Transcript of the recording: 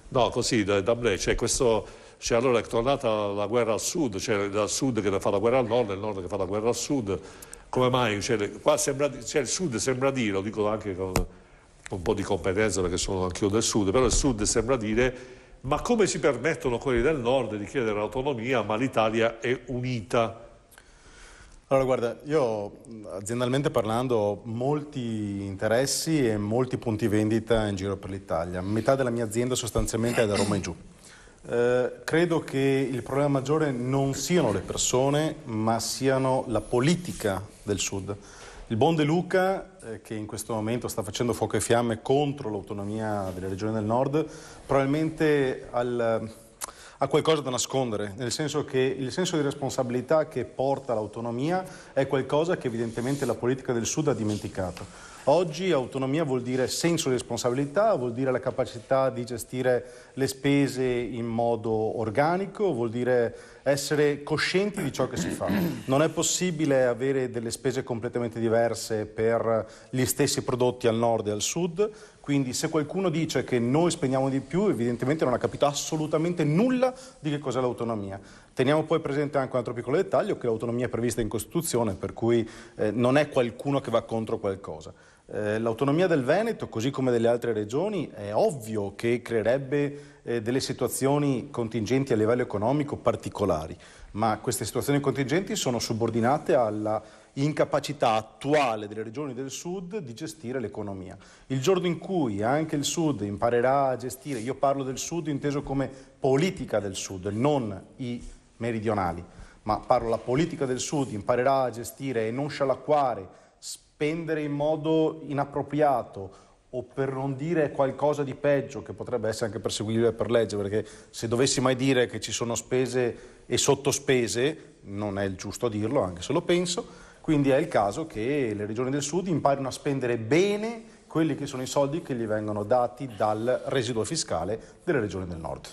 No, così, da me, allora è tornata la guerra al sud, cioè dal sud che fa la guerra al nord e il nord che fa la guerra al sud. Come mai? Qua sembra, il sud sembra dire, lo dico anche con un po' di competenza perché sono anch'io del sud, però il sud sembra dire, ma come si permettono quelli del nord di chiedere autonomia, ma l'Italia è unita? Allora, guarda, io aziendalmente parlando ho molti interessi e molti punti vendita in giro per l'Italia. Metà della mia azienda sostanzialmente è da Roma in giù. Credo che il problema maggiore non siano le persone, ma siano la politica del Sud. Il buon De Luca, che in questo momento sta facendo fuoco e fiamme contro l'autonomia delle regioni del Nord, probabilmente ha qualcosa da nascondere, nel senso che il senso di responsabilità che porta l'autonomia è qualcosa che evidentemente la politica del Sud ha dimenticato. Oggi autonomia vuol dire senso di responsabilità, vuol dire la capacità di gestire le spese in modo organico, vuol dire essere coscienti di ciò che si fa. Non è possibile avere delle spese completamente diverse per gli stessi prodotti al nord e al sud, quindi se qualcuno dice che noi spendiamo di più, evidentemente non ha capito assolutamente nulla di che cos'è l'autonomia. Teniamo poi presente anche un altro piccolo dettaglio, che l'autonomia è prevista in Costituzione, per cui non è qualcuno che va contro qualcosa. L'autonomia del Veneto, così come delle altre regioni, è ovvio che creerebbe delle situazioni contingenti a livello economico particolari, ma queste situazioni contingenti sono subordinate alla incapacità attuale delle regioni del Sud di gestire l'economia. Il giorno in cui anche il Sud imparerà a gestire, io parlo del Sud inteso come politica del Sud, non i meridionali, ma parlo la politica del Sud, imparerà a gestire e non scialacquare, spendere in modo inappropriato o per non dire qualcosa di peggio che potrebbe essere anche perseguibile per legge, perché se dovessi mai dire che ci sono spese e sottospese non è il giusto dirlo, anche se lo penso, quindi è il caso che le regioni del Sud imparino a spendere bene quelli che sono i soldi che gli vengono dati dal residuo fiscale delle regioni del Nord.